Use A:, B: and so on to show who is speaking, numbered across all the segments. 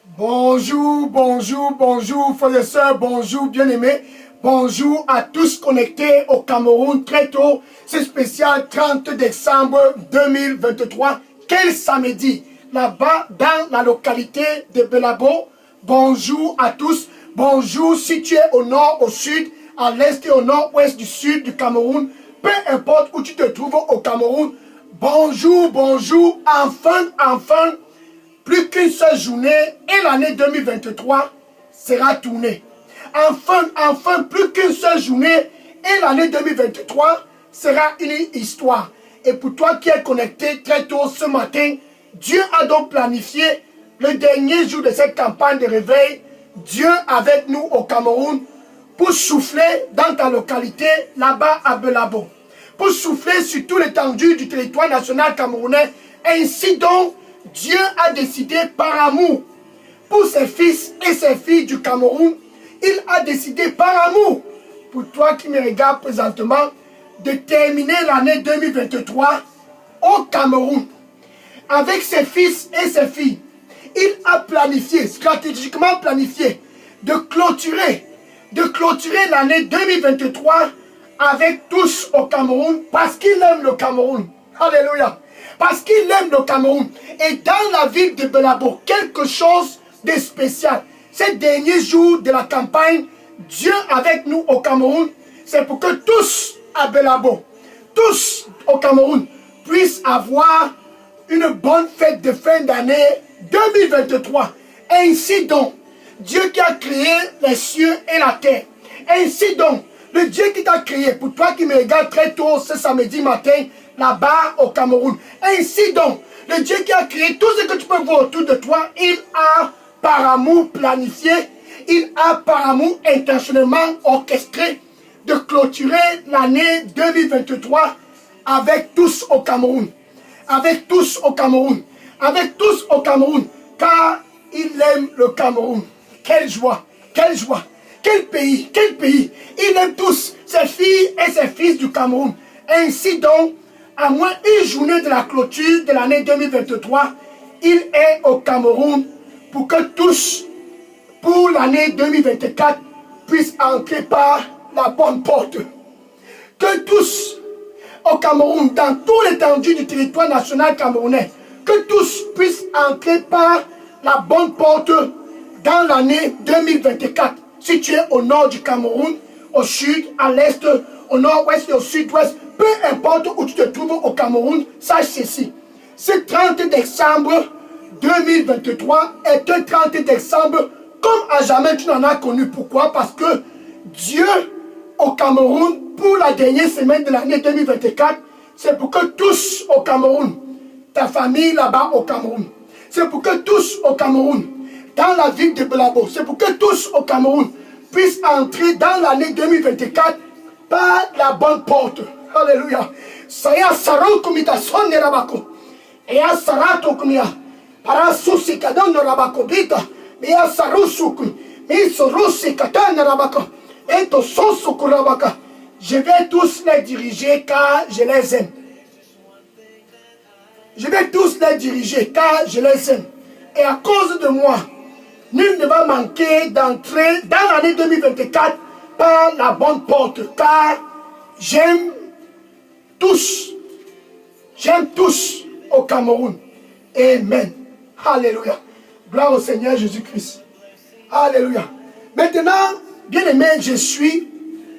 A: Bonjour, bonjour, bonjour, frères et sœurs, bonjour, bien-aimés. Bonjour à tous connectés au Cameroun très tôt. C'est spécial 30 décembre 2023. Quel samedi, là-bas, dans la localité de Belabo. Bonjour à tous. Bonjour si tu es au nord, au sud, à l'est et au nord-ouest du sud du Cameroun. Peu importe où tu te trouves au Cameroun. Bonjour, bonjour. Enfin. Plus qu'une seule journée et l'année 2023 sera tournée. Enfin, plus qu'une seule journée et l'année 2023 sera une histoire. Et pour toi qui es connecté très tôt ce matin, Dieu a donc planifié le dernier jour de cette campagne de réveil. Dieu avec nous au Cameroun pour souffler dans ta localité là-bas à Belabo. Pour souffler sur tout l'étendue du territoire national camerounais. Ainsi donc, Dieu a décidé par amour pour ses fils et ses filles du Cameroun. Il a décidé par amour pour toi qui me regardes présentement de terminer l'année 2023 au Cameroun. Avec ses fils et ses filles, il a planifié, stratégiquement planifié, de clôturer l'année 2023 avec tous au Cameroun parce qu'il aime le Cameroun. Alléluia. Parce qu'il aime le Cameroun. Et dans la ville de Belabo, quelque chose de spécial. Ces derniers jours de la campagne, Dieu avec nous au Cameroun, c'est pour que tous à Belabo, tous au Cameroun, puissent avoir une bonne fête de fin d'année 2023. Ainsi donc, Dieu qui a créé les cieux et la terre. Ainsi donc, le Dieu qui t'a créé, pour toi qui me regarde très tôt ce samedi matin, là-bas au Cameroun. Ainsi donc, le Dieu qui a créé tout ce que tu peux voir autour de toi, il a par amour planifié, il a par amour intentionnellement orchestré de clôturer l'année 2023 avec tous au Cameroun. Avec tous au Cameroun. Avec tous au Cameroun. Car il aime le Cameroun. Quelle joie, quelle joie. Quel pays, quel pays. Il aime tous ses filles et ses fils du Cameroun. Ainsi donc, à moins une journée de la clôture de l'année 2023, il est au Cameroun pour que tous, pour l'année 2024, puissent entrer par la bonne porte. Que tous, au Cameroun, dans tout l'étendue du territoire national camerounais, que tous puissent entrer par la bonne porte dans l'année 2024. Si tu es au nord du Cameroun, au sud, à l'est, au nord-ouest et au sud-ouest, peu importe où tu te trouves au Cameroun, sache ceci. Ce 30 décembre 2023 est un 30 décembre comme à jamais tu n'en as connu. Pourquoi? Parce que Dieu au Cameroun, pour la dernière semaine de l'année 2024, c'est pour que tous au Cameroun, ta famille là-bas au Cameroun, c'est pour que tous au Cameroun, dans la ville de Belabo, c'est pour que tous au Cameroun puissent entrer dans l'année 2024 par la bonne porte. Alléluia. Saya sarau kumita sonne rabako. Ea sarato kumia. Para susi kadon rabako bita. Ea sarusuku. Mi sorusi katan rabako. Eto sosuku rabaka. Je vais tous les diriger car je les aime. Je vais tous les diriger car je les aime. Et à cause de moi, nul ne va manquer d'entrer dans l'année 2024 par la bonne porte. Car j'aime tous au Cameroun. Amen. Alléluia. Gloire au Seigneur Jésus-Christ. Alléluia. Maintenant, bien aimé, je suis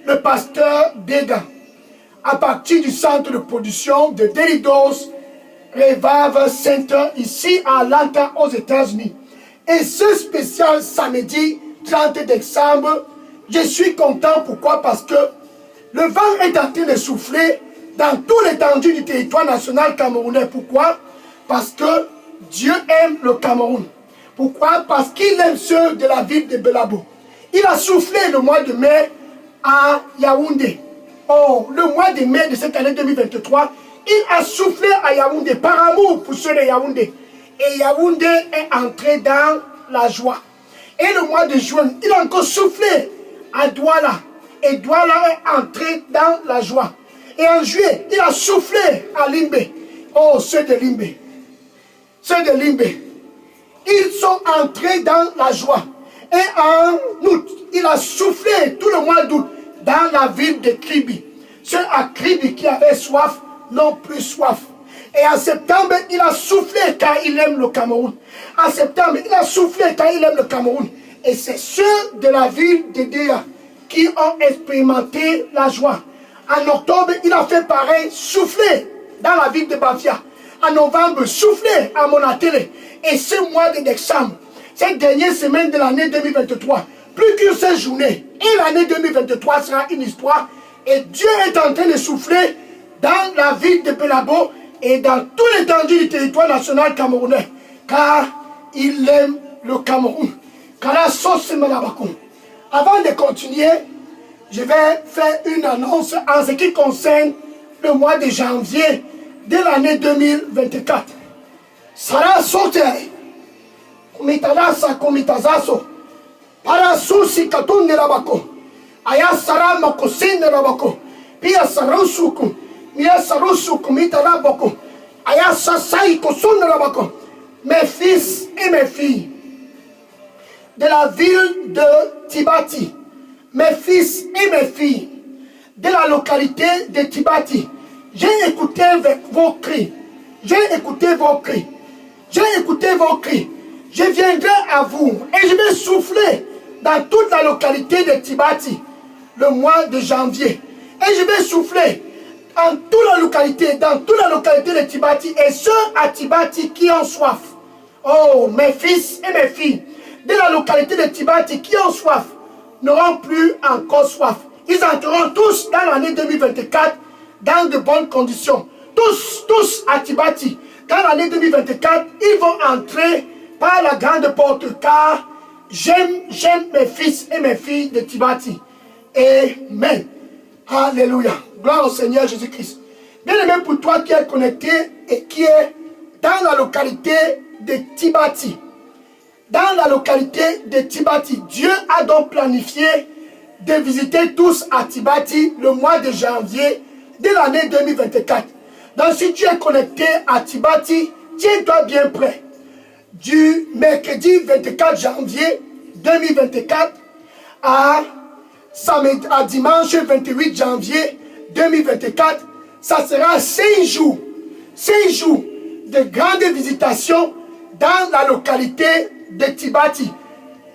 A: le pasteur Bega. À partir du centre de production de Delidos Revival Center, ici à Atlanta, aux États-Unis. Et ce spécial samedi 30 décembre, je suis content. Pourquoi? Parce que le vent est en train de souffler dans tout l'étendue du territoire national camerounais. Pourquoi? Parce que Dieu aime le Cameroun. Pourquoi? Parce qu'il aime ceux de la ville de Belabo. Il a soufflé le mois de mai à Yaoundé. Oh, le mois de mai de cette année 2023, il a soufflé à Yaoundé par amour pour ceux de Yaoundé. Et Yaoundé est entré dans la joie. Et le mois de juin, il a encore soufflé à Douala. Et Douala est entré dans la joie. Et en juillet, il a soufflé à Limbe. Oh, ceux de Limbe. Ceux de Limbe. Ils sont entrés dans la joie. Et en août, il a soufflé tout le mois d'août dans la ville de Kribi. Ceux à Kribi qui avaient soif n'ont plus soif. Et en septembre, il a soufflé car il aime le Cameroun. En septembre, il a soufflé car il aime le Cameroun. Et c'est ceux de la ville de Déa qui ont expérimenté la joie. En octobre, il a fait pareil, souffler dans la ville de Bafia. En novembre, souffler à Monatélé. Et ce mois de décembre, cette dernière semaine de l'année 2023, plus qu'une seule journée, et l'année 2023 sera une histoire. Et Dieu est en train de souffler dans la ville de Belabo et dans tout l'étendue du territoire national camerounais. Car il aime le Cameroun. Car la sauce Malabakou. Avant de continuer, je vais faire une annonce en ce qui concerne le mois de janvier de l'année 2024. Sara sote, komitalasa komitazaso, para susi katonde rabako, aya sara makosende rabako, pia sarusuku, mia sarusuku mitarabako, aya sasai kosonde rabako. Mes fils et mes filles de la ville de Tibati, mes fils et mes filles de la localité de Tibati, j'ai écouté vos cris, j'ai écouté vos cris, j'ai écouté vos cris, je viendrai à vous et je vais souffler dans toute la localité de Tibati le mois de janvier. Et je vais souffler dans toute la localité de Tibati et ceux à Tibati qui ont soif. Oh, mes fils et mes filles de la localité de Tibati qui ont soif n'auront plus encore soif. Ils entreront tous dans l'année 2024 dans de bonnes conditions. Tous à Tibati. Dans l'année 2024, ils vont entrer par la grande porte car j'aime mes fils et mes filles de Tibati. Amen. Alléluia. Gloire au Seigneur Jésus-Christ. Bien aimé pour toi qui es connecté et qui est dans la localité de Tibati. Dans la localité de Tibati, Dieu a donc planifié de visiter tous à Tibati le mois de janvier de l'année 2024. Donc si tu es connecté à Tibati, tiens-toi bien prêt. Du mercredi 24 janvier 2024 à dimanche 28 janvier 2024, ça sera 5 jours. 5 jours de grandes visitations dans la localité de Tibati.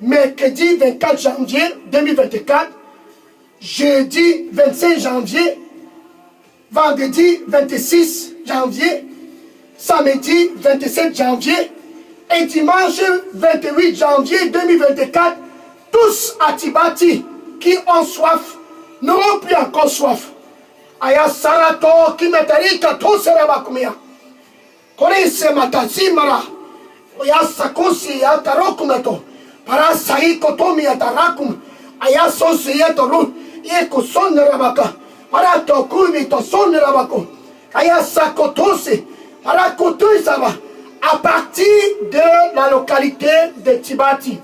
A: Mercredi 24 janvier 2024, jeudi 25 janvier, vendredi 26 janvier, samedi 27 janvier et dimanche 28 janvier 2024, tous à Tibati qui ont soif n'auront plus encore soif. Aya sarato qui metarika to serabakumia. Korese matazimara. Oya sakosi ya tarokumato. Para saiko tomi ya tarakum. Aya sosi ya toru. Eko sonnerabaka. Para tokumi to sonnerabako. Aya sakotose. Para kotoisaba. À partir de la localité de Tibati,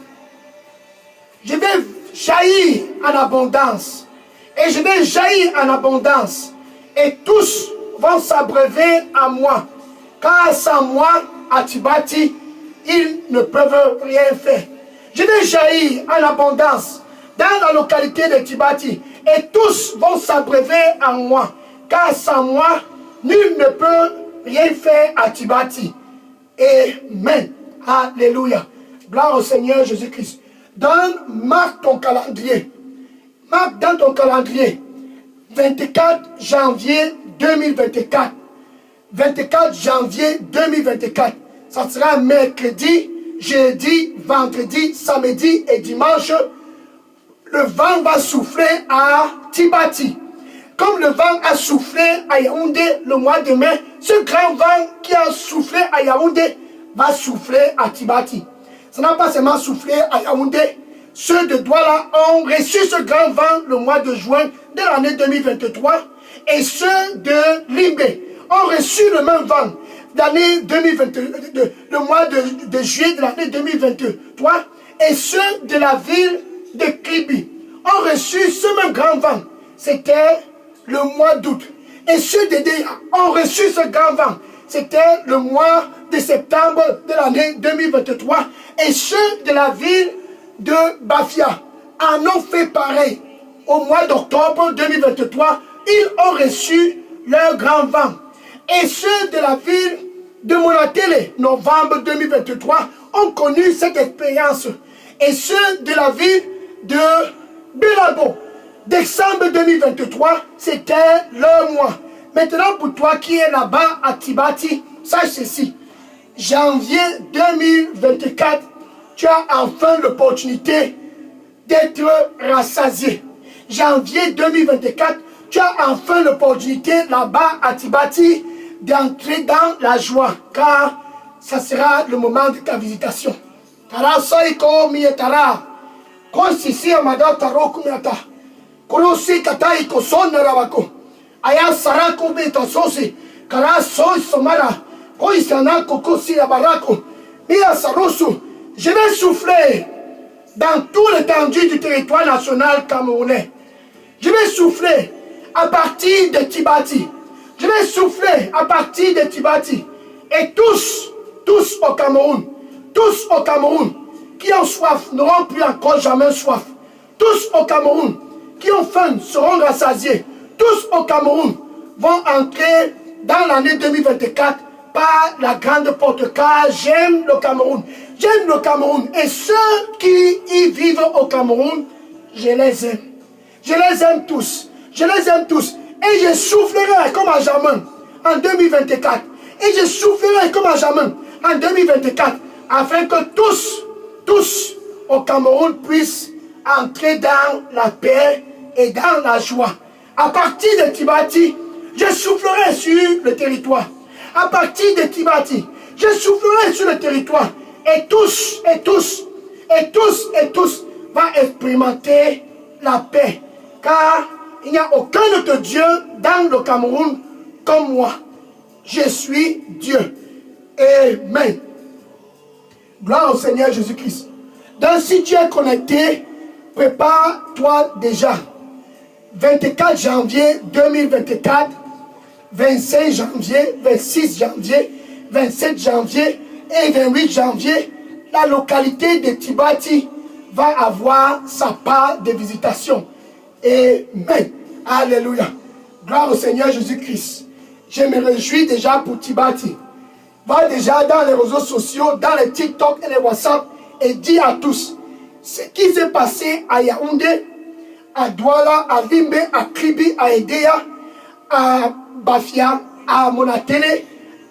A: je vais jaillir en abondance. Et je vais jaillir en abondance. Et tous vont s'abreuver à moi. Car sans moi, à Tibati, ils ne peuvent rien faire. Je vais jaillir en abondance dans la localité de Tibati. Et tous vont s'abreuver à moi. Car sans moi, nul ne peut rien faire à Tibati. Amen. Alléluia. Gloire au Seigneur Jésus-Christ. Marque ton calendrier. Marque dans ton calendrier. 24 janvier 2024. 24 janvier 2024. Ça sera mercredi, jeudi, vendredi, samedi et dimanche. Le vent va souffler à Tibati. Comme le vent a soufflé à Yaoundé le mois de mai, ce grand vent qui a soufflé à Yaoundé va souffler à Tibati. Ça n'a pas seulement soufflé à Yaoundé. Ceux de Douala ont reçu ce grand vent le mois de juin de l'année 2023. Et ceux de Limbé ont reçu le même vent l'année 2022, le mois de juillet de l'année 2023. Et ceux de la ville de Kribi ont reçu ce même grand vent. C'était le mois d'août. Et ceux de Déa ont reçu ce grand vent. c'était le mois de septembre de l'année 2023. Et ceux de la ville de Bafia en ont fait pareil. Au mois d'octobre 2023, ils ont reçu leur grand vent. Et ceux de la ville de Monatele, novembre 2023, ont connu cette expérience. Et ceux de la ville de Belabo, décembre 2023, c'était leur mois. Maintenant, pour toi qui es là-bas à Tibati, sache ceci. Janvier 2024, tu as enfin l'opportunité d'être rassasié. Janvier 2024, tu as enfin l'opportunité là-bas à Tibati d'entrer dans la joie, car ça sera le moment de ta visitation. Tara saiko mietara, konsisi amada taro kumiata, kurosi katai kosona ravako, aya sarako betasosi, kara soi somara, koisana kokosi abarako, mia sarosu. Je vais souffler dans tout l'étendue du territoire national camerounais. Je vais souffler à partir de Tibati. Je vais souffler à partir de Tibati. Et tous au Cameroun, qui ont soif, n'auront plus encore jamais soif. Tous au Cameroun, qui ont faim, seront rassasiés. Tous au Cameroun vont entrer dans l'année 2024 par la grande porte, car j'aime le Cameroun. J'aime le Cameroun. Et ceux qui y vivent au Cameroun, je les aime. Je les aime tous. Je les aime tous. Et je soufflerai comme à jamais en 2024. Et je soufflerai comme à jamais en 2024. Afin que tous au Cameroun puissent entrer dans la paix et dans la joie. À partir de Tibati, je soufflerai sur le territoire. À partir de Tibati, je soufflerai sur le territoire. Et tous vont expérimenter la paix. Car il n'y a aucun autre Dieu dans le Cameroun comme moi. Je suis Dieu. Amen. Gloire au Seigneur Jésus-Christ. Donc si tu es connecté, prépare-toi déjà. 24 janvier 2024, 25 janvier, 26 janvier, 27 janvier et 28 janvier, la localité de Tibati va avoir sa part de visitation. Amen. Alléluia. Gloire au Seigneur Jésus-Christ. Je me réjouis déjà pour Tibati. Va déjà dans les réseaux sociaux, dans les TikTok et les WhatsApp et dis à tous ce qui s'est passé à Yaoundé, à Douala, à Limbe, à Kribi, à Edea, à Bafia, à Monatele,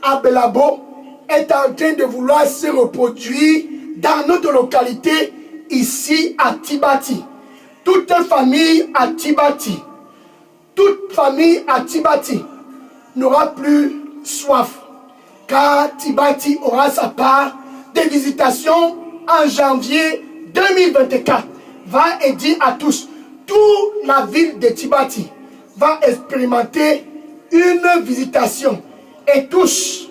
A: à Belabo, est en train de vouloir se reproduire dans notre localité, ici à Tibati. Toute famille à Tibati, n'aura plus soif, car Tibati aura sa part de visitation en janvier 2024. Va et dit à tous, toute la ville de Tibati va expérimenter une visitation et tous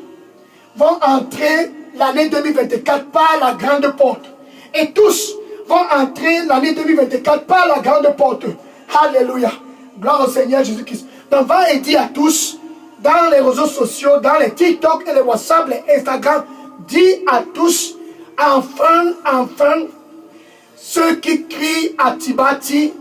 A: vont entrer l'année 2024 par la grande porte. Et tous vont entrer l'année 2024 par la grande porte. Alléluia. Gloire au Seigneur Jésus-Christ. Donc va et dis à tous, dans les réseaux sociaux, dans les TikTok et les WhatsApp, les Instagram, dis à tous, enfin, ceux qui crient à Tibati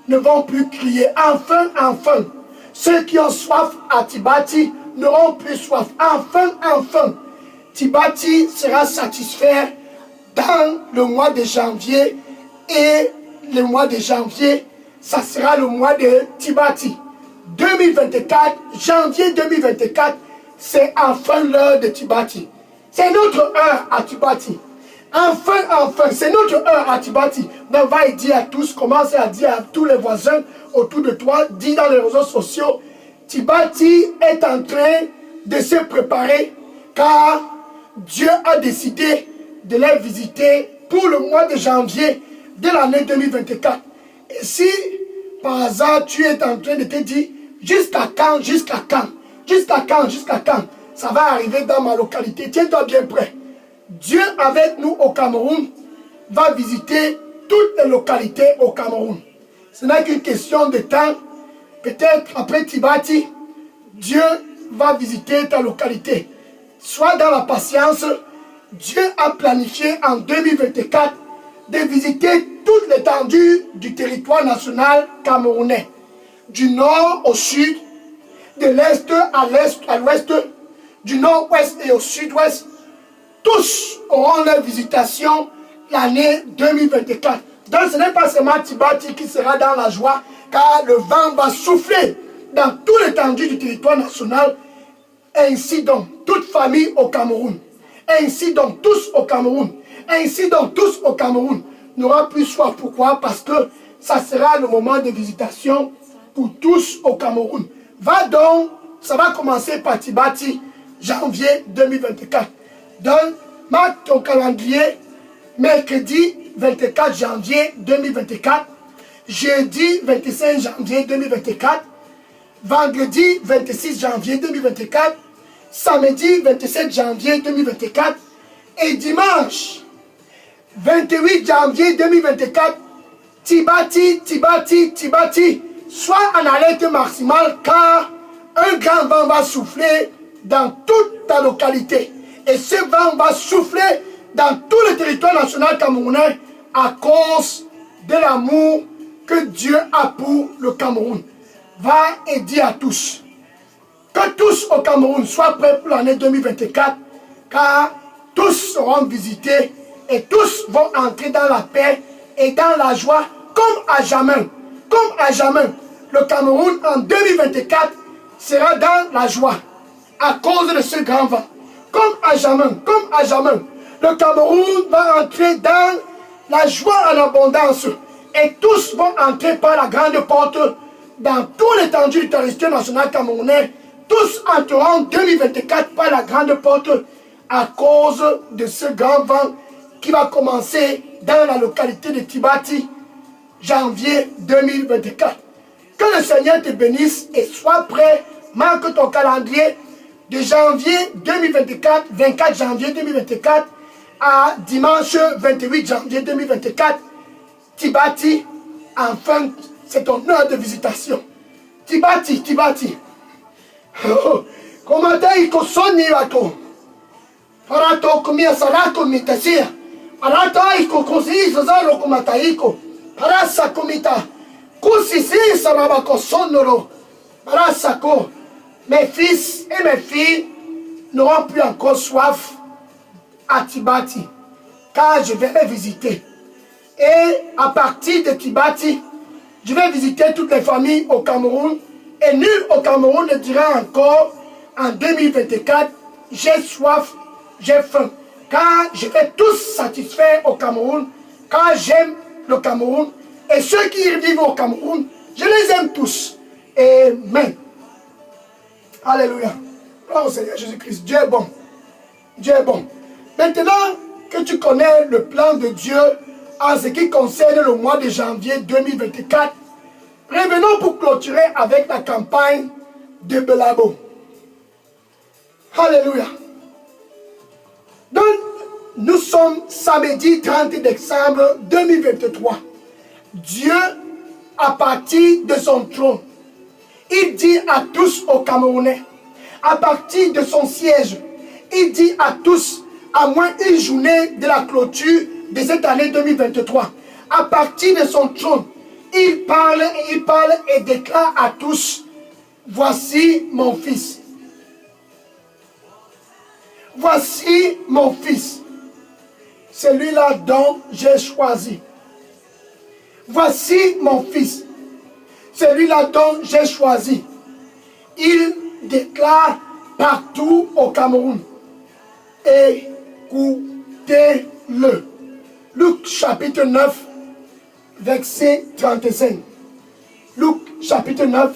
A: ne vont plus crier. Enfin, ceux qui ont soif à Tibati n'auront plus soif. Enfin, Tibati sera satisfait dans le mois de janvier. Et le mois de janvier, ça sera le mois de Tibati. 2024, janvier 2024, c'est enfin l'heure de Tibati. C'est notre heure à Tibati. Enfin, c'est notre heure à Tibati. Donc va et dis à tous, commence à dire à tous les voisins autour de toi, dis dans les réseaux sociaux, Tibati est en train de se préparer car Dieu a décidé de les visiter pour le mois de janvier de l'année 2024. Et si par hasard tu es en train de te dire, jusqu'à quand, ça va arriver dans ma localité, tiens-toi bien prêt. Dieu avec nous au Cameroun va visiter toutes les localités au Cameroun. Ce n'est qu'une question de temps. Peut-être après Tibati, Dieu va visiter ta localité. sois dans la patience. Dieu a planifié en 2024 de visiter toute l'étendue du territoire national camerounais, du nord au sud, de l'est à l'ouest, du nord-ouest et au sud-ouest. Tous auront leur visitation l'année 2024. Donc ce n'est pas seulement Tibati qui sera dans la joie, car le vent va souffler dans toute l'étendue du territoire national. Ainsi donc, toute famille au Cameroun, ainsi donc tous au Cameroun, ainsi donc tous au Cameroun n'aura plus soif. Pourquoi? Parce que ça sera le moment de visitation pour tous au Cameroun. Va donc, ça va commencer par Tibati, janvier 2024. Donc, marque ton calendrier, mercredi 24 janvier 2024, jeudi 25 janvier 2024, vendredi 26 janvier 2024, samedi 27 janvier 2024 et dimanche 28 janvier 2024, Tibati, Tibati, Tibati, sois en alerte maximale car un grand vent va souffler dans toute ta localité. Et ce vent va souffler dans tout le territoire national camerounais à cause de l'amour que Dieu a pour le Cameroun. Va et dis à tous, que tous au Cameroun soient prêts pour l'année 2024, car tous seront visités et tous vont entrer dans la paix et dans la joie comme à jamais. Comme à jamais, le Cameroun en 2024 sera dans la joie à cause de ce grand vent. Comme à jamais, le Cameroun va entrer dans la joie en abondance et tous vont entrer par la grande porte dans tout l'étendue du territoire national camerounais. Tous entreront 2024 par la grande porte à cause de ce grand vent qui va commencer dans la localité de Tibati, janvier 2024. Que le Seigneur te bénisse et sois prêt. Marque ton calendrier de janvier 2024, 24 janvier 2024 à dimanche 28 janvier 2024. Tibati, enfin, c'est ton heure de visitation. Tibati, Tibati. Comment iko soni wako? Parato kumia sarako mitasia. Parato iko kusi zazaro kumataiko. Parasa kumita. Kusisi sarabako sonoro. Parasako. Mes fils et mes filles n'auront plus encore soif à Tibati, car je vais les visiter. Et à partir de Tibati, je vais visiter toutes les familles au Cameroun. Et nul au Cameroun ne dira encore en 2024, j'ai soif, j'ai faim. Car je vais tous satisfaire au Cameroun, car j'aime le Cameroun. Et ceux qui vivent au Cameroun, je les aime tous. Amen. Alléluia. Gloire au Seigneur Jésus-Christ. Dieu est bon. Dieu est bon. Maintenant que tu connais le plan de Dieu en ce qui concerne le mois de janvier 2024, revenons pour clôturer avec la campagne de Belabo. Alléluia. Donc, nous sommes samedi 30 décembre 2023. Dieu, à partir de son trône, il dit à tous aux Camerounais, à partir de son siège, il dit à tous, à moins une journée de la clôture de cette année 2023, à partir de son trône, il parle et déclare à tous, voici mon fils. Voici mon fils, celui-là dont j'ai choisi. Voici mon fils, celui-là dont j'ai choisi. Il déclare partout au Cameroun. Écoutez-le. Luc chapitre 9, verset 35. Luc chapitre 9,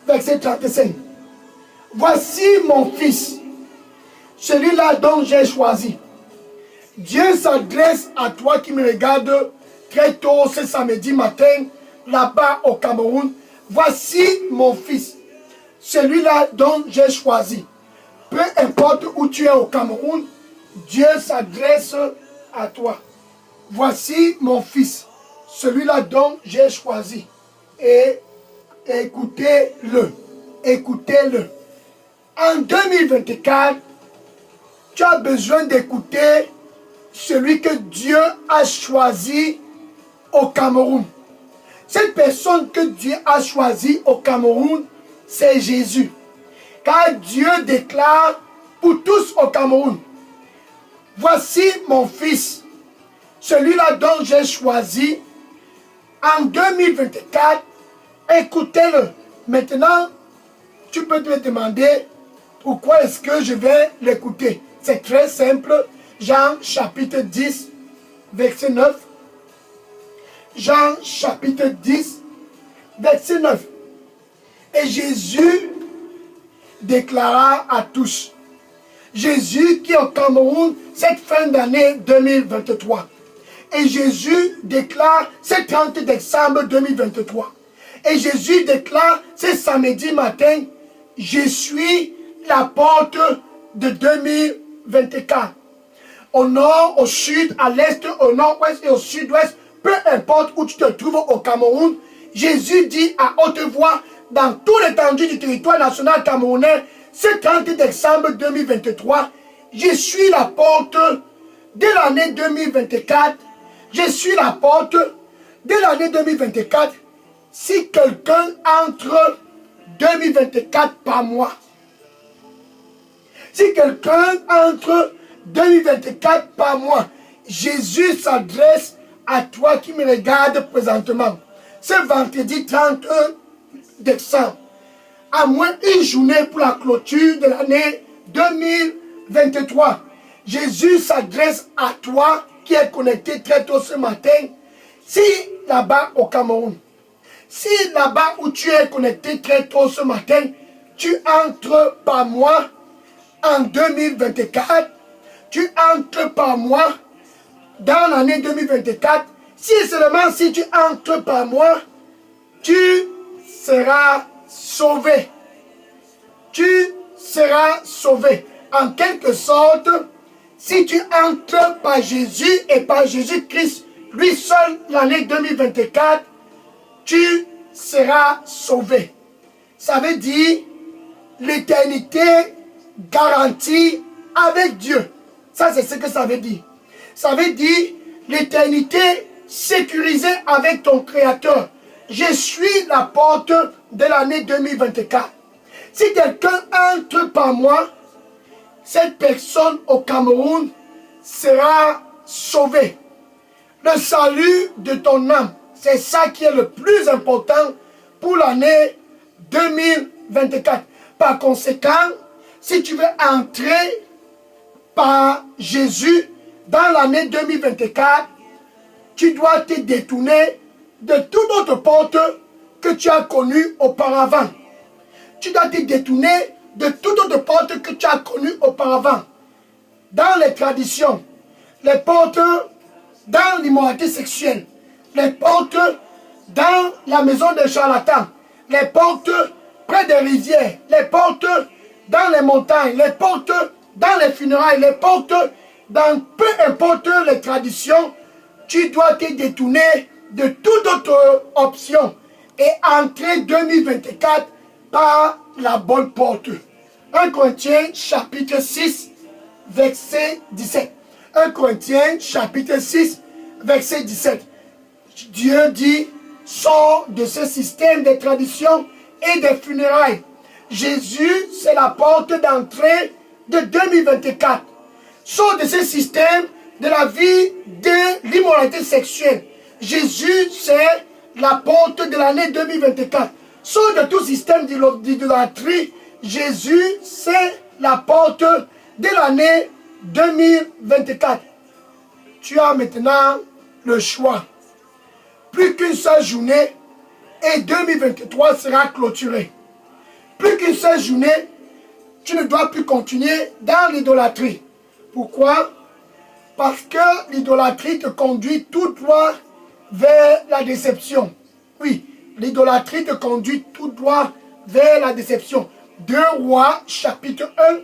A: verset 35. Voici mon fils, celui-là dont j'ai choisi. Dieu s'adresse à toi qui me regarde très tôt ce samedi matin, là-bas au Cameroun. Voici mon fils, celui-là dont j'ai choisi. Peu importe où tu es au Cameroun, Dieu s'adresse à toi. Voici mon fils, celui-là dont j'ai choisi. Et écoutez-le. Écoutez-le. En 2024, tu as besoin d'écouter celui que Dieu a choisi au Cameroun. Cette personne que Dieu a choisie au Cameroun, c'est Jésus. Car Dieu déclare pour tous au Cameroun, voici mon fils, celui-là dont j'ai choisi en 2024, écoutez-le. Maintenant, tu peux te demander pourquoi est-ce que je vais l'écouter. C'est très simple. Jean chapitre 10, verset 9. Jean chapitre 10, verset 9. Et Jésus déclara à tous. Jésus qui est au Cameroun cette fin d'année 2023. Et Jésus déclare ce 30 décembre 2023. Et Jésus déclare ce samedi matin, je suis la porte de 2024. Au nord, au sud, à l'est, au nord-ouest et au sud-ouest, peu importe où tu te trouves au Cameroun, Jésus dit à haute voix dans tout l'étendue du territoire national camerounais, ce 30 décembre 2023, je suis la porte de l'année 2024. Je suis la porte de l'année 2024. Si quelqu'un entre 2024 par mois, si quelqu'un entre 2024 par mois, Jésus s'adresse à toi qui me regarde présentement. Ce vendredi 30 décembre, à moins une journée pour la clôture de l'année 2023, Jésus s'adresse à toi qui est connecté très tôt ce matin. Si là-bas au Cameroun, si là-bas où tu es connecté très tôt ce matin, tu entres par mois en 2024, tu entres par mois dans l'année 2024, si seulement si tu entres par mois, tu seras sauvé. Tu seras sauvé. En quelque sorte, si tu entres par Jésus et par Jésus-Christ, lui seul, l'année 2024, tu seras sauvé. Ça veut dire l'éternité garantie avec Dieu. Ça, c'est ce que ça veut dire. Ça veut dire l'éternité sécurisée avec ton Créateur. Je suis la porte de l'année 2024. Si quelqu'un entre par moi, cette personne au Cameroun sera sauvée. Le salut de ton âme, c'est ça qui est le plus important pour l'année 2024. Par conséquent, si tu veux entrer par Jésus dans l'année 2024, tu dois te détourner de toute autre porte que tu as connue auparavant. Tu dois te détourner de toute autre porte que tu as connue auparavant. Dans les traditions, les portes dans l'immoralité sexuelle, les portes dans la maison des charlatans, les portes près des rivières, les portes dans les montagnes, les portes dans les funérailles, les portes dans peu importe les traditions, tu dois te détourner de toute autre option et entrer 2024 par la bonne porte. 1 Corinthiens chapitre 6, verset 17. 1 Corinthiens chapitre 6, verset 17. Dieu dit, sors de ce système de traditions et des funérailles. Jésus, c'est la porte d'entrée de 2024. Sors de ce système de la vie de l'immoralité sexuelle. Jésus, c'est la porte de l'année 2024. Sors de tout système d'idolâtrie. Jésus, c'est la porte de l'année 2024. Tu as maintenant le choix. Plus qu'une seule journée et 2023 sera clôturé. Plus qu'une seule journée, tu ne dois plus continuer dans l'idolâtrie. Pourquoi? Parce que l'idolâtrie te conduit tout droit vers la déception. Oui, l'idolâtrie te conduit tout droit vers la déception. 2 Rois, chapitre 1,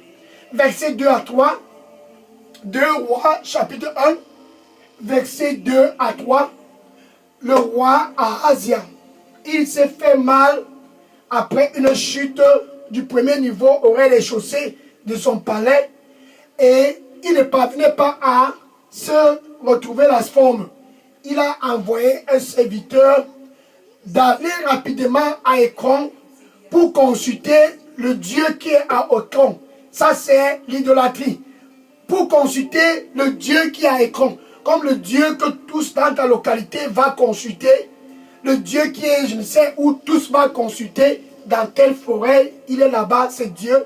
A: verset 2 à 3. 2 Rois, chapitre 1, verset 2 à 3. Le roi Ahazia, il s'est fait mal après une chute du premier niveau au rez-de-chaussée de son palais. Et il ne parvenait pas à se retrouver la forme. Il a envoyé un serviteur d'aller rapidement à Écron pour consulter le Dieu qui est à Écron. Ça, c'est l'idolâtrie. Pour consulter le Dieu qui est à Écron. Comme le Dieu que tous dans ta localité vont consulter. Le Dieu qui est, je ne sais où, tous vont consulter. Dans quelle forêt, il est là-bas, c'est Dieu.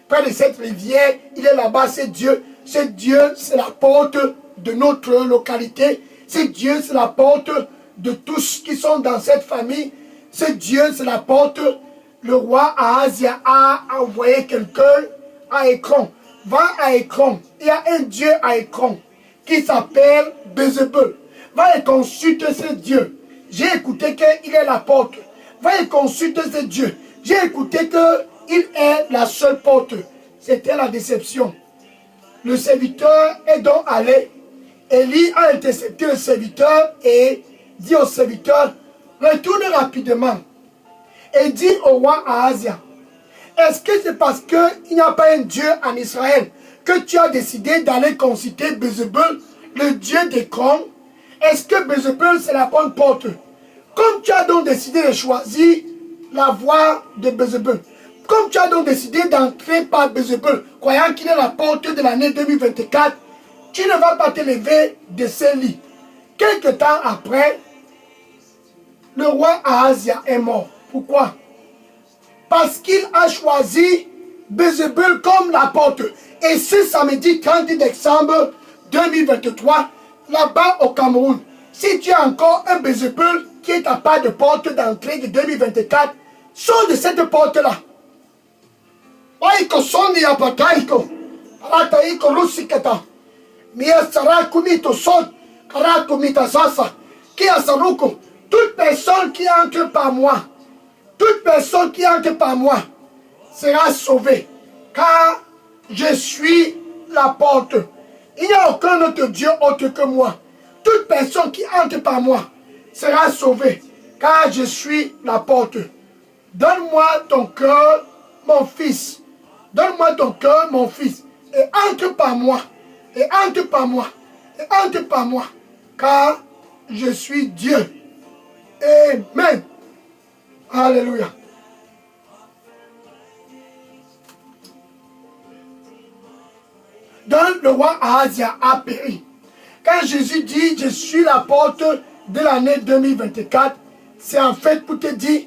A: Près de cette rivière, il est là-bas, c'est Dieu. Ce Dieu, c'est la porte de notre localité. Ce Dieu, c'est la porte de tous qui sont dans cette famille. Ce Dieu, c'est la porte. Le roi Ahazia a envoyé quelqu'un à Écron. Va à Écron. Il y a un Dieu à Écron qui s'appelle Bézébul. Va et consulte ce Dieu. J'ai écouté qu'il est la porte. Va et consulte ce Dieu. J'ai écouté qu'il est la seule porte. C'était la déception. Le serviteur est donc allé. Élie a intercepté le serviteur et dit au serviteur, retourne rapidement. Et dit au roi Ahazia, est-ce que c'est parce qu'il n'y a pas un Dieu en Israël que tu as décidé d'aller consulter Bézébul, le Dieu d'Écron? Est-ce que Bézébul c'est la bonne porte? Comme tu as donc décidé de choisir la voie de Bézébul, comme tu as donc décidé d'entrer par Bézébul, croyant qu'il est la porte de l'année 2024, tu ne vas pas te lever de ce lit. Quelque temps après, le roi Ahazia est mort. Pourquoi? Parce qu'il a choisi Bézébul comme la porte. Et ce samedi 30 décembre 2023, là-bas au Cameroun, si tu as encore un Bézébul qui est à pas de porte d'entrée de 2024, sors de cette porte-là. Waiko soni ya pataiko, rataiko lusikata, mia sarakumito son, karakumita sasa, qui a saruko, toute personne qui entre par moi, toute personne qui entre par moi sera sauvée, car je suis la porte. Il n'y a aucun autre Dieu autre que moi. Toute personne qui entre par moi sera sauvée, car je suis la porte. Donne-moi ton cœur, mon fils. Donne-moi ton cœur, mon fils. Et entre par moi. Et entre par moi. Et entre par moi. Car je suis Dieu. Amen. Alléluia. Donc le roi Ahazia a péri. Quand Jésus dit, je suis la porte de l'année 2024, c'est en fait pour te dire,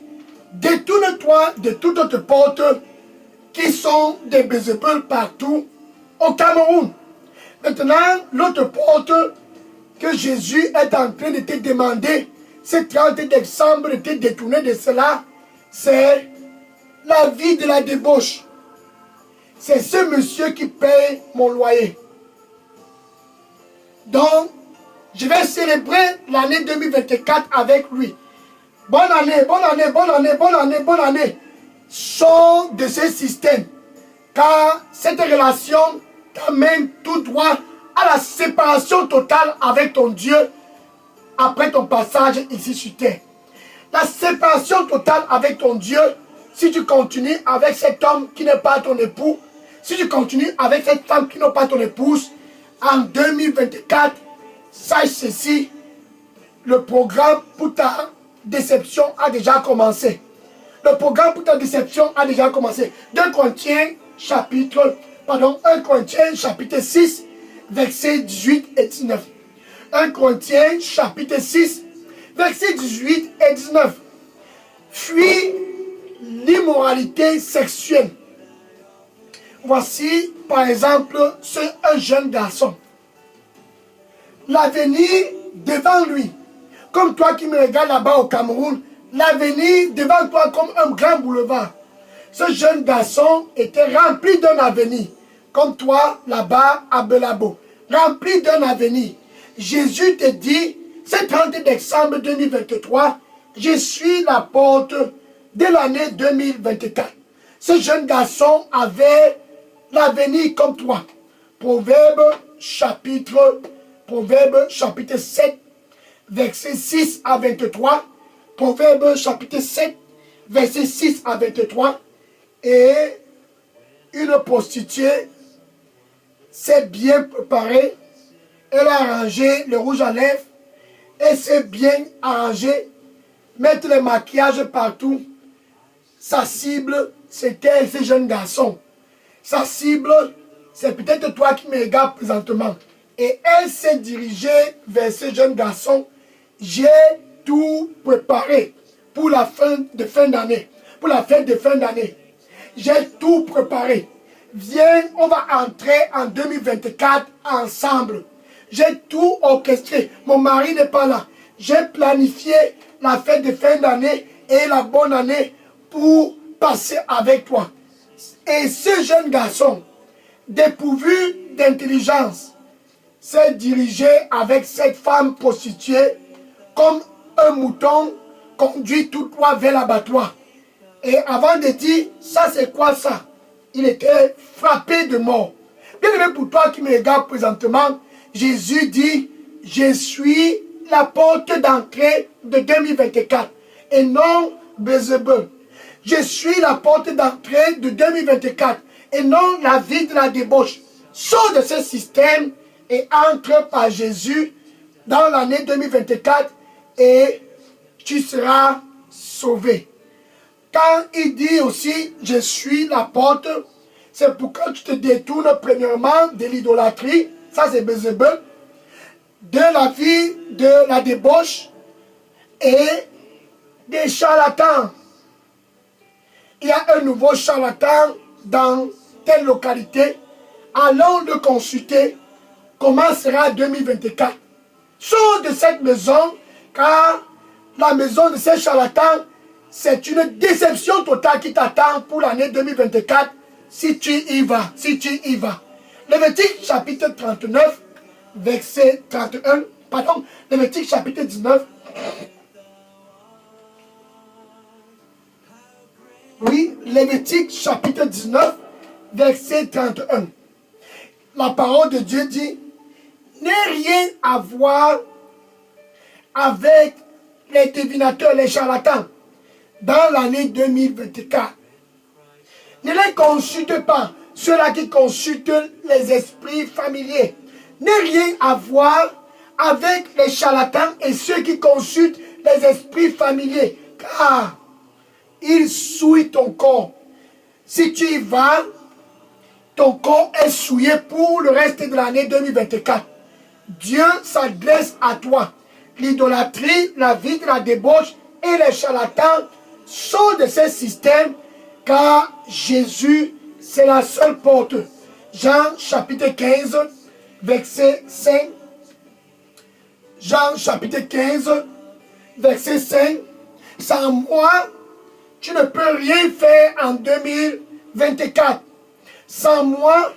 A: détourne-toi de toute autre porte qui sont des Bézébul partout au Cameroun. Maintenant, l'autre porte que Jésus est en train de te demander, ce 30 décembre, de te détourner de cela, c'est la vie de la débauche. C'est ce monsieur qui paye mon loyer. Donc, je vais célébrer l'année 2024 avec lui. Bonne année, bonne année, bonne année, bonne année, bonne année. Sors de ce système. Car cette relation t'amène tout droit à la séparation totale avec ton Dieu après ton passage ici sur terre. La séparation totale avec ton Dieu, si tu continues avec cet homme qui n'est pas ton époux, si tu continues avec cette femme qui n'est pas ton épouse, en 2024, sache ceci, le programme pour ta déception a déjà commencé. Le programme pour ta déception a déjà commencé. 1 Corinthiens chapitre 6, versets 18 et 19. 1 Corinthiens chapitre 6, versets 18 et 19. Fuis l'immoralité sexuelle. Voici, par exemple, un jeune garçon. L'avenir devant lui. Comme toi qui me regardes là-bas au Cameroun, l'avenir devant toi comme un grand boulevard. Ce jeune garçon était rempli d'un avenir. Comme toi, là-bas à Belabo. Rempli d'un avenir. Jésus te dit, ce 30 décembre 2023, je suis la porte de l'année 2024. Ce jeune garçon avait l'avenir comme toi. Proverbe chapitre 7, versets 6 à 23. Proverbe chapitre 7, versets 6 à 23. Et une prostituée s'est bien préparée. Elle a arrangé le rouge à lèvres. Elle s'est bien arrangée. Mettre le maquillage partout. Sa cible, c'était ce jeune garçon. Sa cible, c'est peut-être toi qui me regardes présentement. Et elle s'est dirigée vers ce jeune garçon. J'ai tout préparé pour la fin d'année. Pour la fête de fin d'année. J'ai tout préparé. Viens, on va entrer en 2024 ensemble. J'ai tout orchestré. Mon mari n'est pas là. J'ai planifié la fête de fin d'année et la bonne année pour passer avec toi. Et ce jeune garçon, dépourvu d'intelligence, s'est dirigé avec cette femme prostituée comme un mouton conduit tout droit vers l'abattoir. Et avant de dire, ça c'est quoi ça? Il était frappé de mort. Bien aimé, pour toi qui me regarde présentement, Jésus dit, je suis la porte d'entrée de 2024 et non Bézébul. Je suis la porte d'entrée de 2024 et non la vie de la débauche. Sors de ce système et entre par Jésus dans l'année 2024 et tu seras sauvé. Quand il dit aussi, je suis la porte, c'est pour que tu te détournes premièrement de l'idolâtrie, ça c'est Bézébul, de la vie de la débauche et des charlatans. Il y a un nouveau charlatan dans telle localité. Allons le consulter. Comment sera 2024? Sors de cette maison, car la maison de ces charlatans, c'est une déception totale qui t'attend pour l'année 2024 si tu y vas, si tu y vas. Lévitique chapitre 39, verset 31, pardon, Lévitique chapitre 19. Oui, Lévitique chapitre 19, verset 31. La parole de Dieu dit, n'aie rien à voir avec les divinateurs, les charlatans, dans l'année 2024. Ne les consulte pas, ceux-là qui consultent les esprits familiers. N'aie rien à voir avec les charlatans et ceux qui consultent les esprits familiers, car ils souillent ton corps. Si tu y vas, ton corps est souillé pour le reste de l'année 2024. Dieu s'adresse à toi. L'idolâtrie, la vie de la débauche et les charlatans sont de ces systèmes, car Jésus, c'est la seule porte. Jean chapitre 15, verset 5. Jean chapitre 15, verset 5. Sans moi, tu ne peux rien faire en 2024. Sans moi,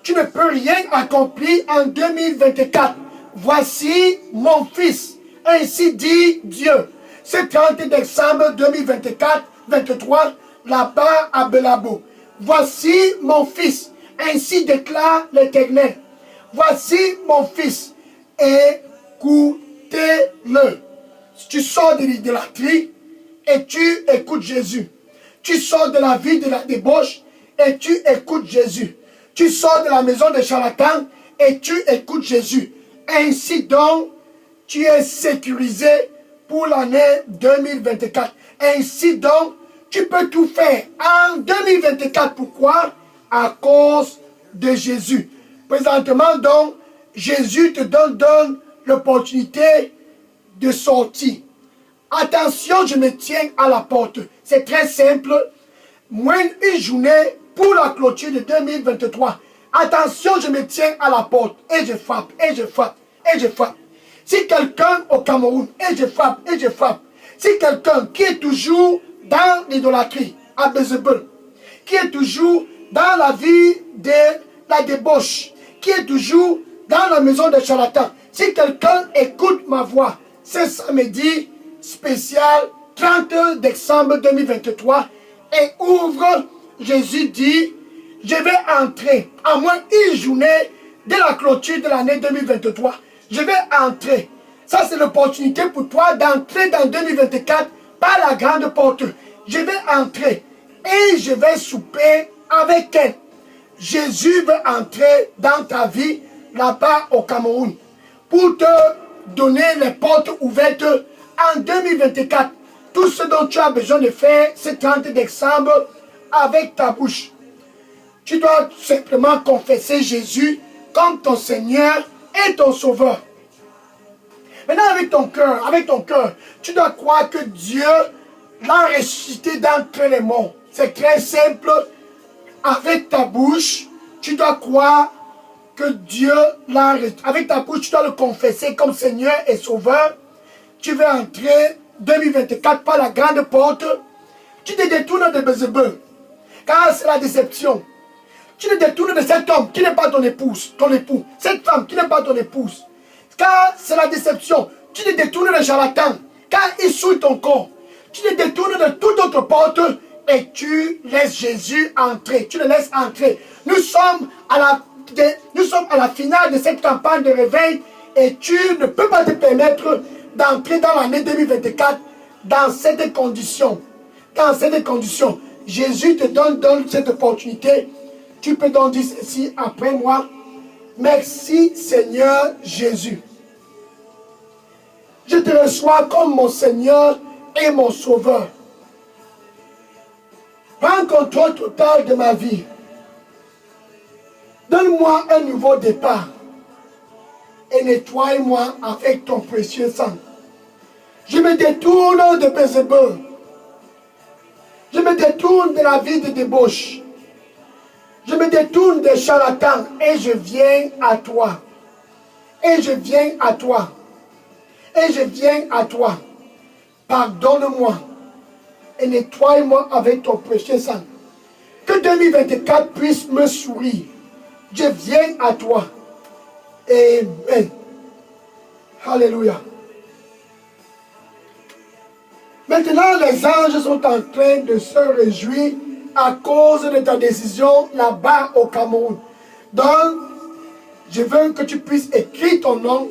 A: tu ne peux rien accomplir en 2024. Voici mon fils. Ainsi dit Dieu. Ce 30 décembre 2024-23, là-bas à Belabo. Voici mon fils. Ainsi déclare l'Éternel. Voici mon fils. Écoutez-le. Tu sors de l'idolâtrie et tu écoutes Jésus. Tu sors de la vie de la débauche et tu écoutes Jésus. Tu sors de la maison des charlatans et tu écoutes Jésus. Ainsi donc, tu es sécurisé pour l'année 2024. Ainsi donc, tu peux tout faire en 2024. Pourquoi? À cause de Jésus. Présentement donc, Jésus te donne l'opportunité de sortir. Attention, je me tiens à la porte. C'est très simple. Moins une journée pour la clôture de 2023. Attention, je me tiens à la porte. Et je frappe, et je frappe, et je frappe. Si quelqu'un au Cameroun, et je frappe, et je frappe. Si quelqu'un qui est toujours dans l'idolâtrie, à Bézébul, qui est toujours dans la vie de la débauche, qui est toujours dans la maison des charlatans, si quelqu'un écoute ma voix, ce samedi spécial 30 décembre 2023 et ouvre, Jésus dit, je vais entrer, à moins une journée de la clôture de l'année 2023, je vais entrer. Ça c'est l'opportunité pour toi d'entrer dans 2024 par la grande porte. Je vais entrer et je vais souper avec elle. Jésus veut entrer dans ta vie là-bas au Cameroun pour te donner les portes ouvertes en 2024. Tout ce dont tu as besoin de faire ce 30 décembre avec ta bouche. Tu dois simplement confesser Jésus comme ton Seigneur et ton Sauveur. Maintenant, avec ton cœur, tu dois croire que Dieu l'a ressuscité d'entre les morts. C'est très simple. Avec ta bouche, tu dois croire que Dieu l'a ressuscité. Avec ta bouche, tu dois le confesser comme Seigneur et Sauveur. Tu veux entrer 2024 par la grande porte. Tu te détournes de Bézébel, car c'est la déception. Tu te détournes de cet homme qui n'est pas ton épouse, ton époux. Cette femme qui n'est pas ton épouse. Car c'est la déception. Tu te détournes de charlatan, car il souille ton corps. Tu te détournes de toute autre porte et tu laisses Jésus entrer. Tu le laisses entrer. Nous sommes à la finale de cette campagne de réveil et tu ne peux pas te permettre d'entrer dans l'année 2024 dans cette condition. Dans cette condition, Jésus te donne cette opportunité. Tu peux donc dire ceci après moi. Merci Seigneur Jésus. Je te reçois comme mon Seigneur et mon Sauveur. Prends contrôle total de ma vie. Donne-moi un nouveau départ et nettoie-moi avec ton précieux sang. Je me détourne de Bézébel. Je me détourne de la vie de débauche. Je me détourne des charlatans et je viens à toi. Et je viens à toi. Et je viens à toi. Pardonne-moi et nettoie-moi avec ton précieux sang. Que 2024 puisse me sourire. Je viens à toi. Amen. Alléluia. Maintenant, les anges sont en train de se réjouir à cause de ta décision là-bas au Cameroun. Donc, je veux que tu puisses écrire ton nom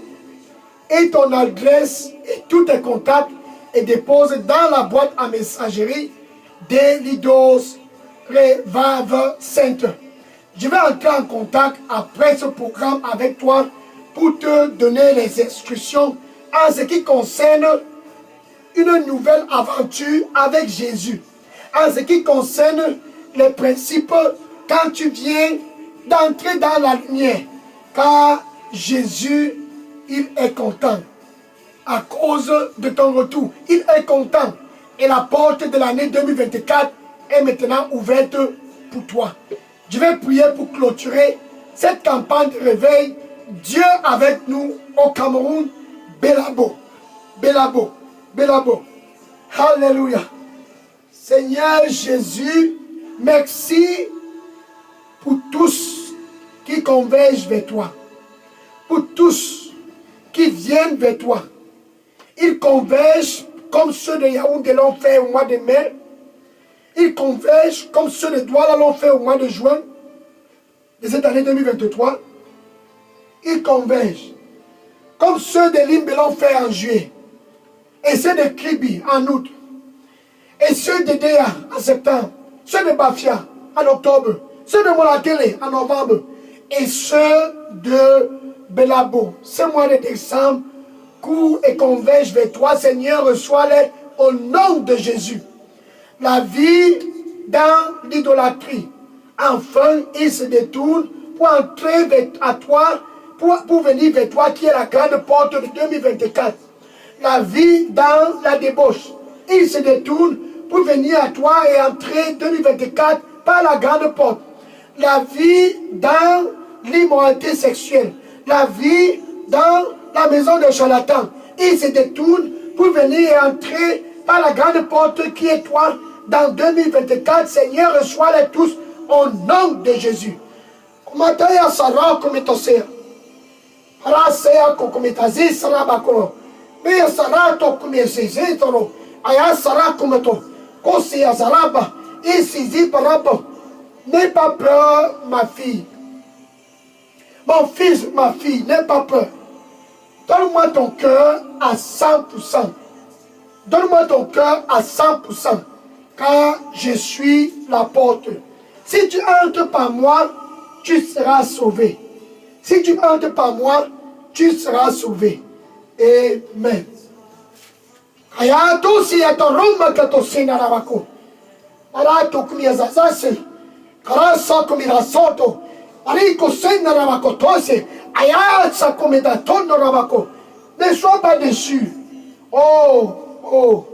A: et ton adresse et tous tes contacts et dépose dans la boîte à messagerie des Lidos Revave Center. Je vais entrer en contact après ce programme avec toi pour te donner les instructions en ce qui concerne une nouvelle aventure avec Jésus. En ce qui concerne les principes quand tu viens d'entrer dans la lumière. Car Jésus, il est content. À cause de ton retour, il est content. Et la porte de l'année 2024 est maintenant ouverte pour toi. Je vais prier pour clôturer cette campagne de réveil. Dieu avec nous au Cameroun. Belabo, Belabo, Belabo. Alléluia. Seigneur Jésus, merci pour tous qui convergent vers toi. Pour tous qui viennent vers toi. Ils convergent comme ceux de Yaoundé l'ont fait au mois de mai. Ils convergent comme ceux de Douala l'ont fait au mois de juin de cette année 2023. Ils convergent comme ceux de Limbe l'ont fait en juillet. Et ceux de Kribi en août. Et ceux de Déa en septembre. Ceux de Bafia en octobre. Ceux de Molatele en novembre. Et ceux de Belabo, ce mois de décembre, courent et convergent vers toi, Seigneur, reçois-les au nom de Jésus. La vie dans l'idolâtrie. Enfin, ils se détournent pour entrer à toi, pour venir vers toi, qui est la grande porte de 2024. La vie dans la débauche. Ils se détournent pour venir à toi et entrer 2024 par la grande porte. La vie dans l'immoralité sexuelle. La vie dans la maison des charlatans. Ils se détournent pour venir et entrer par la grande porte qui est toi dans 2024. Seigneur, reçois-les tous au nom de Jésus. Kumataya sara komitosea. Arasea kokomitazi sara bakoro. Meya sara to kumesese toro. Aya sara kometo. Kosia zaraba. Isizi parabo. N'aie pas peur, ma fille. Mon fils, ma fille, n'aie pas peur. Donne-moi ton cœur à 100%. Donne-moi ton cœur à 100%. Car je suis la porte. Si tu entres par moi, tu seras sauvé. Si tu entres par moi, tu seras sauvé. Amen. Ayato si atoroma katosina rabako. Arato kumiyazazase. Karasa kumirasoto. Ariko sena rabako tose. Ayatsa kumidatono rabako. Ne sois pas déçu. Oh.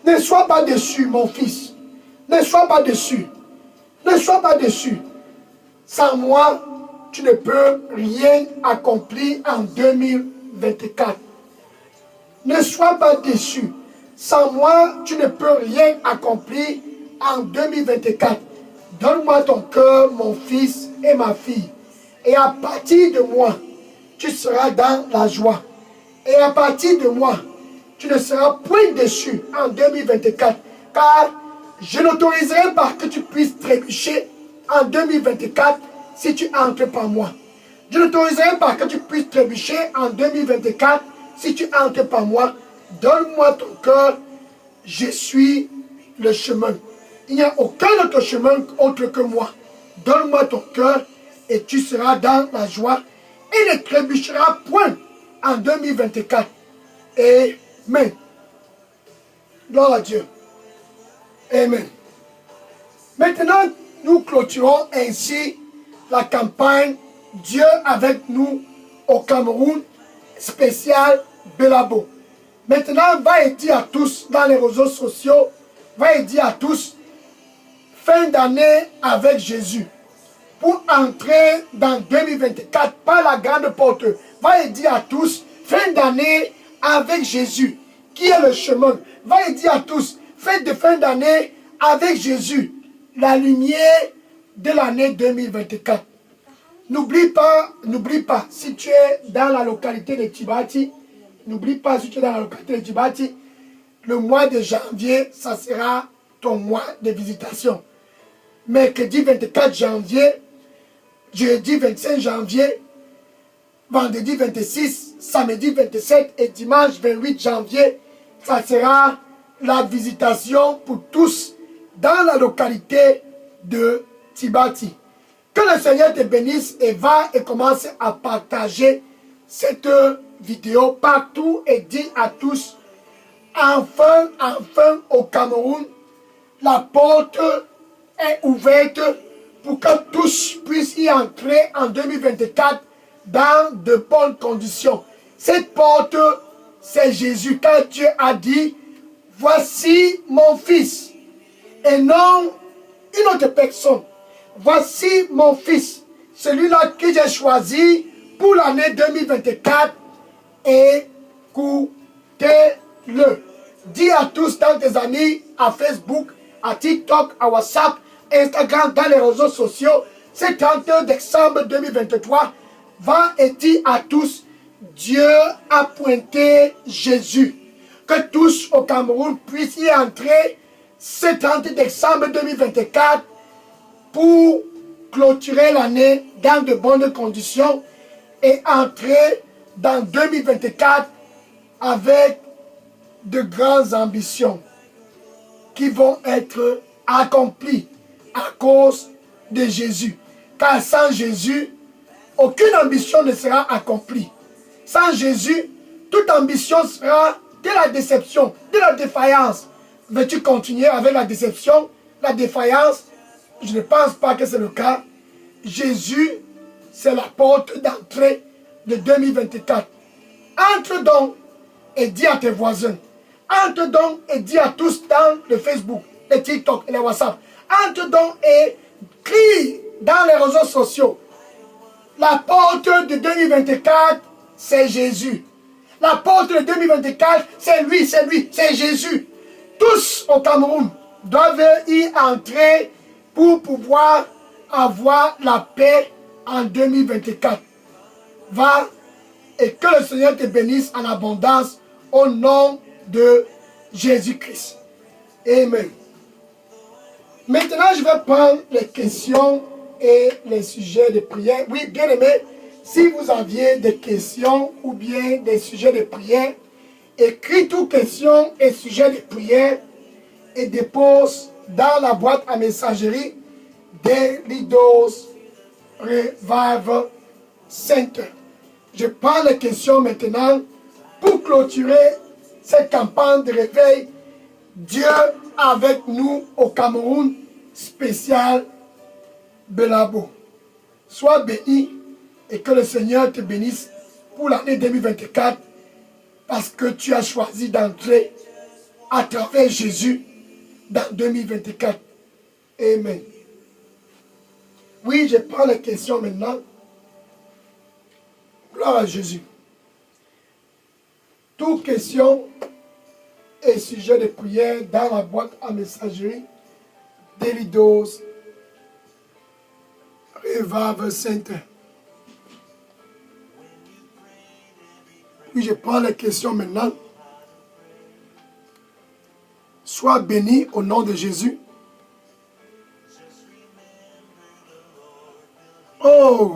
A: Ne sois pas déçu, mon fils. Ne sois pas déçu. Ne sois pas déçu. Sans moi, tu ne peux rien accomplir en 2024. Ne sois pas déçu. Sans moi, tu ne peux rien accomplir en 2024. Donne-moi ton cœur, mon fils et ma fille. Et à partir de moi, tu seras dans la joie. Et à partir de moi, tu ne seras point déçu en 2024. Car je n'autoriserai pas que tu puisses trébucher en 2024 si tu entres par moi. Je n'autoriserai pas que tu puisses trébucher en 2024 si tu entres par moi. Donne-moi ton cœur, je suis le chemin. Il n'y a aucun autre chemin autre que moi. Donne-moi ton cœur et tu seras dans la joie et ne trébucheras point en 2024. Amen. Gloire à Dieu. Amen. Maintenant, nous clôturons ainsi la campagne Dieu avec nous au Cameroun, spécial Belabo. Maintenant, va et dire à tous dans les réseaux sociaux, va et dire à tous, fin d'année avec Jésus. Pour entrer dans 2024 par la grande porte, va et dire à tous, fin d'année avec Jésus, qui est le chemin. Va et dire à tous, fête de fin d'année avec Jésus, la lumière de l'année 2024. N'oublie pas, si tu es dans la localité de Tibati, n'oublie pas si tu es dans la localité de Tibati, le mois de janvier, ça sera ton mois de visitation. Mercredi 24 janvier, jeudi 25 janvier, vendredi 26, samedi 27 et dimanche 28 janvier, ça sera la visitation pour tous dans la localité de Tibati. Que le Seigneur te bénisse et va et commence à partager cette vidéo partout et dis à tous, enfin au Cameroun, la porte est ouverte pour que tous puissent y entrer en 2024 dans de bonnes conditions. Cette porte, c'est Jésus, car Dieu a dit, voici mon fils, et non une autre personne. Voici mon fils, celui-là que j'ai choisi pour l'année 2024. Écoutez-le. Dis à tous dans tes amis, à Facebook, à TikTok, à WhatsApp, Instagram, dans les réseaux sociaux, ce 31 décembre 2023, va et dis à tous, Dieu a pointé Jésus. Que tous au Cameroun puissent y entrer ce 30 décembre 2024 pour clôturer l'année dans de bonnes conditions et entrer dans 2024 avec de grandes ambitions qui vont être accomplies à cause de Jésus. Car sans Jésus, aucune ambition ne sera accomplie. Sans Jésus, toute ambition sera de la déception, de la défaillance. Veux-tu continuer avec la déception, la défaillance? Je ne pense pas que c'est le cas. Jésus, c'est la porte d'entrée de 2024. Entre donc et dis à tes voisins. Entre donc et dis à tous dans le Facebook, le TikTok et le WhatsApp. Entre donc et crie dans les réseaux sociaux. La porte de 2024, c'est Jésus. La porte de 2024, c'est lui, c'est Jésus. Tous au Cameroun doivent y entrer pour pouvoir avoir la paix en 2024. Va et que le Seigneur te bénisse en abondance au nom de Jésus-Christ. Amen. Maintenant, je vais prendre les questions et les sujets de prière. Oui, bien aimé, si vous aviez des questions ou bien des sujets de prière, écris toutes questions et sujets de prière et dépose dans la boîte à messagerie des Leaders Révave Sainte. Je prends les questions maintenant pour clôturer cette campagne de réveil. Dieu avec nous au Cameroun, spécial Belabo. Sois béni et que le Seigneur te bénisse pour l'année 2024 parce que tu as choisi d'entrer à travers Jésus dans 2024. Amen. Oui, je prends les questions maintenant. Gloire à Jésus. Toute question et sujet de prière dans la boîte à messagerie d'Elidos Révave Sainte. Oui, je prends les questions maintenant. Sois béni au nom de Jésus. Oh,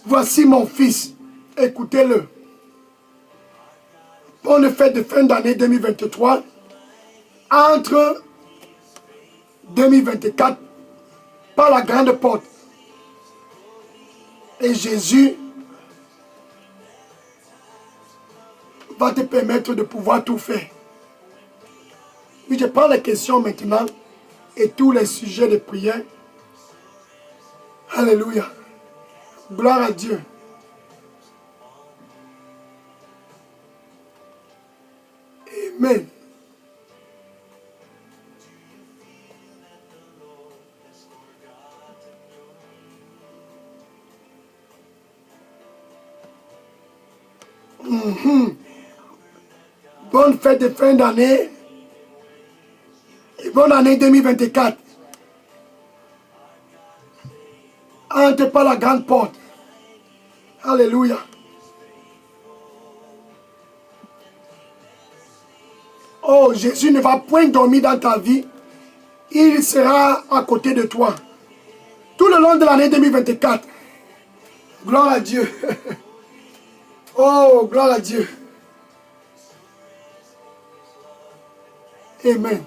A: voici mon fils, écoutez-le. Bonne fête de fin d'année 2023. Entre 2024 par la grande porte. Et Jésus va te permettre de pouvoir tout faire. Oui, je prends les questions maintenant et tous les sujets de prière. Alléluia. Gloire à Dieu. Amen. Bonne fête de fin d'année et bonne année 2024. Entre par la grande porte. Alléluia. Oh, Jésus ne va point dormir dans ta vie. Il sera à côté de toi. Tout le long de l'année 2024. Gloire à Dieu. Oh, gloire à Dieu. Amen.